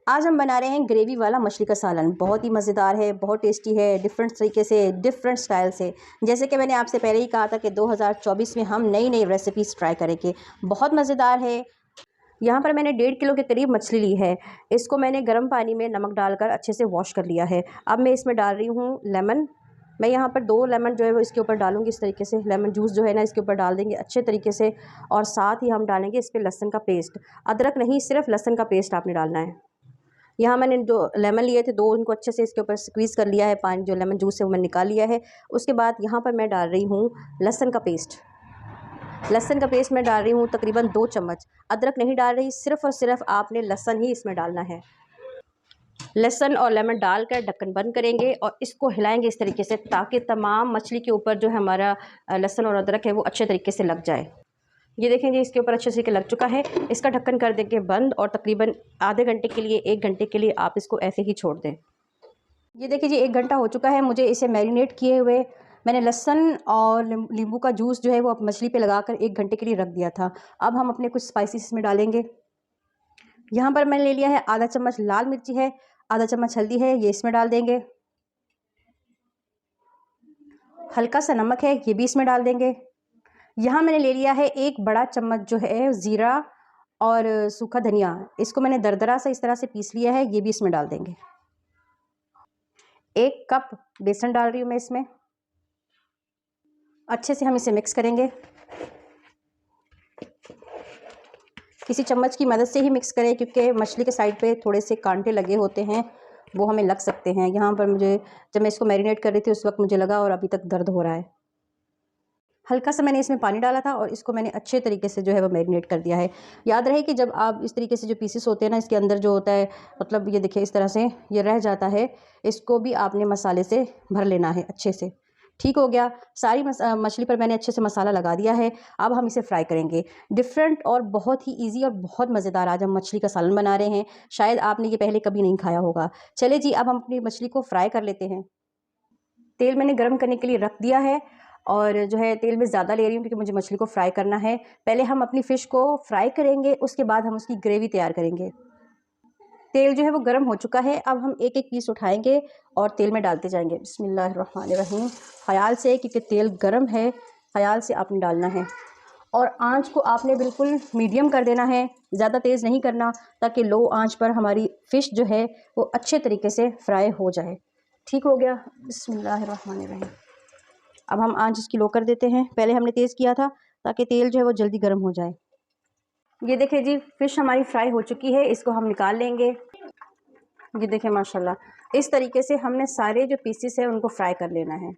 आज हम बना रहे हैं ग्रेवी वाला मछली का सालन। बहुत ही मज़ेदार है, बहुत टेस्टी है, डिफरेंट तरीके से, डिफरेंट स्टाइल से। जैसे कि मैंने आपसे पहले ही कहा था कि 2024 में हम नई नई रेसिपीज़ ट्राई करेंगे। बहुत मज़ेदार है। यहाँ पर मैंने 1.5 किलो के करीब मछली ली है। इसको मैंने गर्म पानी में नमक डालकर अच्छे से वॉश कर लिया है। अब मैं इसमें डाल रही हूँ लेमन। मैं यहाँ पर 2 लेमन जो है वो इसके ऊपर डालूँगी। इस तरीके से लेमन जूस जो है ना इसके ऊपर डाल देंगे अच्छे तरीके से। और साथ ही हम डालेंगे इस पर लहसुन का पेस्ट। अदरक नहीं, सिर्फ लहसुन का पेस्ट आपने डालना है। यहाँ मैंने जो लेमन लिए थे 2, उनको अच्छे से इसके ऊपर स्क्वीज़ कर लिया है। पानी जो लेमन जूस है वो मैंने निकाल लिया है। उसके बाद यहाँ पर मैं डाल रही हूँ लहसुन का पेस्ट। लहसुन का पेस्ट मैं डाल रही हूँ तकरीबन 2 चम्मच। अदरक नहीं डाल रही, सिर्फ़ और सिर्फ आपने लहसुन ही इसमें डालना है। लहसुन और लेमन डालकर ढक्कन बंद करेंगे और इसको हिलाएंगे इस तरीके से, ताकि तमाम मछली के ऊपर जो है हमारा लहसुन और अदरक है वो अच्छे तरीके से लग जाए। ये देखें जी, इसके ऊपर अच्छे से लग चुका है। इसका ढक्कन कर देंगे बंद और तकरीबन आधे घंटे के लिए, 1 घंटे के लिए आप इसको ऐसे ही छोड़ दें। ये देखिए जी, 1 घंटा हो चुका है मुझे इसे मैरिनेट किए हुए। मैंने लहसुन और नींबू का जूस जो है वो मछली पे लगाकर 1 घंटे के लिए रख दिया था। अब हम अपने कुछ स्पाइसेस इसमें डालेंगे। यहाँ पर मैंने ले लिया है आधा चम्मच लाल मिर्ची है, आधा चम्मच हल्दी है, ये इसमें डाल देंगे। हल्का सा नमक है, ये भी इसमें डाल देंगे। यहाँ मैंने ले लिया है 1 बड़ा चम्मच जो है ज़ीरा और सूखा धनिया। इसको मैंने दरदरा सा इस तरह से पीस लिया है, ये भी इसमें डाल देंगे। 1 कप बेसन डाल रही हूँ मैं इसमें। अच्छे से हम इसे मिक्स करेंगे। किसी चम्मच की मदद से ही मिक्स करें, क्योंकि मछली के साइड पे थोड़े से कांटे लगे होते हैं, वो हमें लग सकते हैं। यहाँ पर मुझे, जब मैं इसको मैरिनेट कर रही थी उस वक्त मुझे लगा और अभी तक दर्द हो रहा है। हल्का सा मैंने इसमें पानी डाला था और इसको मैंने अच्छे तरीके से जो है वो मैरिनेट कर दिया है। याद रहे कि जब आप इस तरीके से जो पीसेस होते हैं ना, इसके अंदर जो होता है, मतलब ये देखिए इस तरह से ये रह जाता है, इसको भी आपने मसाले से भर लेना है अच्छे से। ठीक हो गया। सारी मछली पर मैंने अच्छे से मसाला लगा दिया है। अब हम इसे फ्राई करेंगे। डिफरेंट और बहुत ही ईजी और बहुत मज़ेदार आज हम मछली का सालन बना रहे हैं। शायद आपने ये पहले कभी नहीं खाया होगा। चले जी, अब हम अपनी मछली को फ्राई कर लेते हैं। तेल मैंने गर्म करने के लिए रख दिया है और जो है तेल मैं ज़्यादा ले रही हूँ क्योंकि मुझे मछली को फ्राई करना है। पहले हम अपनी फ़िश को फ्राई करेंगे, उसके बाद हम उसकी ग्रेवी तैयार करेंगे। तेल जो है वो गर्म हो चुका है। अब हम एक एक पीस उठाएंगे और तेल में डालते जाएंगे। बिस्मिल्लाहिर्रहमानिर्रहीम। ख़याल से, क्योंकि तेल गर्म है, ख़याल से आपने डालना है। और आंच को आपने बिल्कुल मीडियम कर देना है, ज़्यादा तेज़ नहीं करना, ताकि लो आंच पर हमारी फ़िश जो है वो अच्छे तरीके से फ्राई हो जाए। ठीक हो गया। बिस्मिल्लाहिर्रहमानिर्रहीम। अब हम आंच इसकी लो कर देते हैं। पहले हमने तेज़ किया था ताकि तेल जो है वो जल्दी गर्म हो जाए। ये देखिए जी, फ़िश हमारी फ्राई हो चुकी है, इसको हम निकाल लेंगे। ये देखिए माशाल्लाह, इस तरीके से हमने सारे जो पीसेस हैं उनको फ्राई कर लेना है।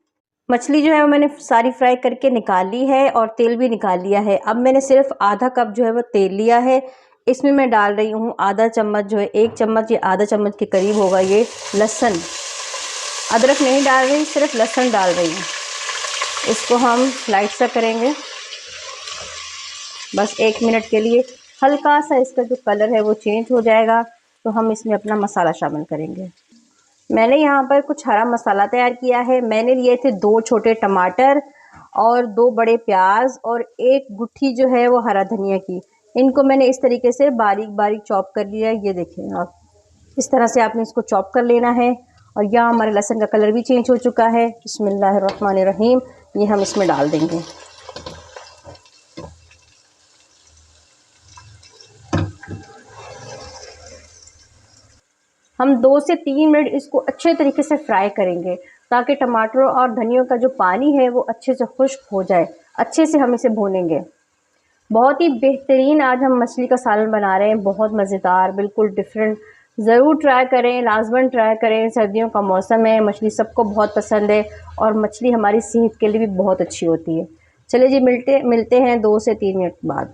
मछली जो है वो मैंने सारी फ्राई करके निकाल ली है और तेल भी निकाल लिया है। अब मैंने सिर्फ आधा कप जो है वो तेल लिया है। इसमें मैं डाल रही हूँ आधा चम्मच, जो है 1 चम्मच या आधा चम्मच के करीब होगा ये लहसुन। अदरक नहीं डाल रही, सिर्फ लहसुन डाल रही हूँ। इसको हम लाइट सा करेंगे बस 1 मिनट के लिए। हल्का सा इसका जो कलर है वो चेंज हो जाएगा तो हम इसमें अपना मसाला शामिल करेंगे। मैंने यहाँ पर कुछ हरा मसाला तैयार किया है। मैंने लिए थे 2 छोटे टमाटर और 2 बड़े प्याज और 1 गुट्ठी जो है वो हरा धनिया की। इनको मैंने इस तरीके से बारीक बारीक चॉप कर लिया है। ये देखें आप, इस तरह से आपने इसको चॉप कर लेना है। और यहाँ हमारे लहसुन का कलर भी चेंज हो चुका है। बिस्मिल्लाहिर्रहमानिर्रहीम। ये हम इसमें डाल देंगे। हम 2 से 3 मिनट इसको अच्छे तरीके से फ्राई करेंगे, ताकि टमाटरों और धनियों का जो पानी है वो अच्छे से खुश्क हो जाए। अच्छे से हम इसे भूनेंगे। बहुत ही बेहतरीन आज हम मछली का सालन बना रहे हैं, बहुत मज़ेदार, बिल्कुल डिफरेंट। ज़रूर ट्राई करें, लाजमन ट्राई करें। सर्दियों का मौसम है, मछली सबको बहुत पसंद है और मछली हमारी सेहत के लिए भी बहुत अच्छी होती है। चलिए जी, मिलते हैं 2 से 3 मिनट बाद।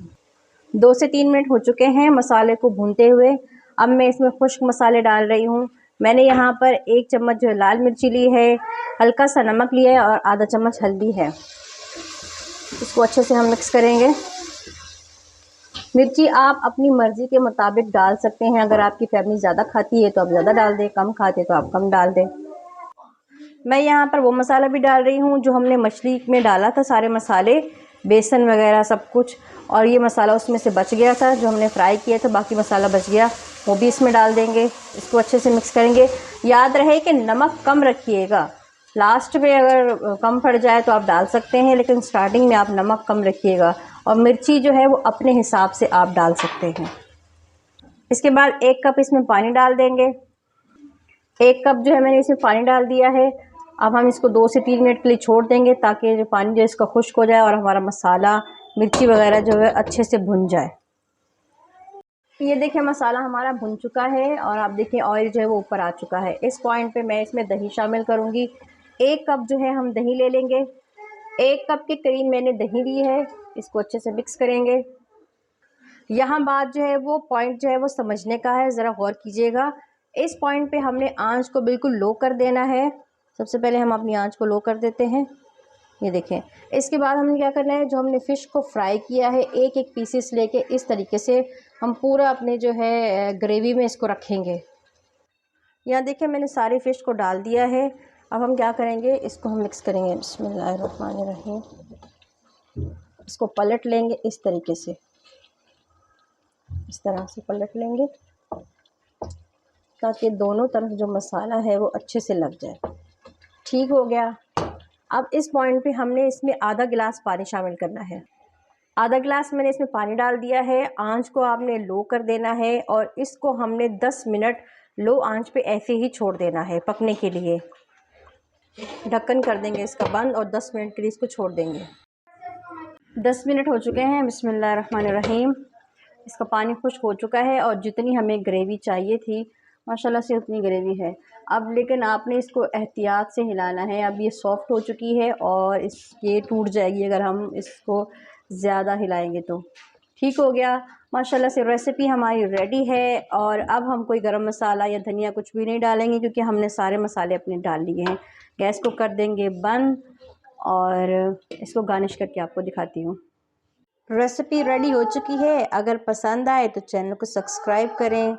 2 से 3 मिनट हो चुके हैं मसाले को भूनते हुए। अब मैं इसमें खुश्क मसाले डाल रही हूँ। मैंने यहाँ पर 1 चम्मच जो है लाल मिर्ची ली है, हल्का सा नमक लिया है और आधा चम्मच हल्दी है। इसको अच्छे से हम मिक्स करेंगे। मिर्ची आप अपनी मर्ज़ी के मुताबिक डाल सकते हैं। अगर आपकी फैमिली ज़्यादा खाती है तो आप ज़्यादा डाल दें, कम खाते तो आप कम डाल दें। मैं यहाँ पर वो मसाला भी डाल रही हूँ जो हमने मछली में डाला था, सारे मसाले। बेसन वगैरह सब कुछ। और ये मसाला उसमें से बच गया था जो हमने फ्राई किया था, बाकी मसाला बच गया, वो भी इसमें डाल देंगे। इसको अच्छे से मिक्स करेंगे। याद रहे कि नमक कम रखिएगा, लास्ट में अगर कम पड़ जाए तो आप डाल सकते हैं, लेकिन स्टार्टिंग में आप नमक कम रखिएगा। और मिर्ची जो है वो अपने हिसाब से आप डाल सकते हैं। इसके बाद 1 कप इसमें पानी डाल देंगे। 1 कप जो है मैंने इसमें पानी डाल दिया है। अब हम इसको 2 से 3 मिनट के लिए छोड़ देंगे ताकि जो पानी जो इसका खुश्क हो जाए और हमारा मसाला मिर्ची वगैरह जो है अच्छे से भुन जाए। ये देखिए मसाला हमारा भुन चुका है और आप देखिए ऑयल जो है वो ऊपर आ चुका है। इस पॉइंट पे मैं इसमें दही शामिल करूँगी। 1 कप जो है हम दही ले लेंगे। 1 कप के करीब मैंने दही ली है। इसको अच्छे से मिक्स करेंगे। यहाँ बात जो है वो पॉइंट जो है वो समझने का है, ज़रा गौर कीजिएगा। इस पॉइंट पे हमने आंच को बिल्कुल लो कर देना है। सबसे पहले हम अपनी आंच को लो कर देते हैं। ये देखें। इसके बाद हमने क्या करना है, जो हमने फ़िश को फ्राई किया है एक एक पीसेस लेके इस तरीके से हम पूरा अपने जो है ग्रेवी में इसको रखेंगे। यहाँ देखिए मैंने सारी फ़िश को डाल दिया है। अब हम क्या करेंगे, इसको हम मिक्स करेंगे। बिस्मिल्लाहिर्रहमानिर्रहीम। इसको पलट लेंगे इस तरीके से, इस तरह से पलट लेंगे ताकि दोनों तरफ जो मसाला है वो अच्छे से लग जाए। ठीक हो गया। अब इस पॉइंट पे हमने इसमें आधा गिलास पानी शामिल करना है। आधा गिलास मैंने इसमें पानी डाल दिया है। आंच को आपने लो कर देना है और इसको हमने 10 मिनट लो आंच पे ऐसे ही छोड़ देना है पकने के लिए। ढक्कन कर देंगे इसका बंद और 10 मिनट के लिए इसको छोड़ देंगे। 10 मिनट हो चुके हैं। बिस्मिल्लाहिर्रहमानिर्रहीम। इसका पानी खुश्क हो चुका है और जितनी हमें ग्रेवी चाहिए थी माशाल्लाह से उतनी ग्रेवी है। अब लेकिन आपने इसको एहतियात से हिलाना है। अब ये सॉफ़्ट हो चुकी है और ये टूट जाएगी अगर हम इसको ज़्यादा हिलाएंगे तो। ठीक हो गया। माशाल्लाह से रेसिपी हमारी रेडी है। और अब हम कोई गरम मसाला या धनिया कुछ भी नहीं डालेंगे क्योंकि हमने सारे मसाले अपने डाल लिए हैं। गैस को कर देंगे बंद और इसको गार्निश करके आपको दिखाती हूँ। रेसिपी रेडी हो चुकी है। अगर पसंद आए तो चैनल को सब्सक्राइब करें।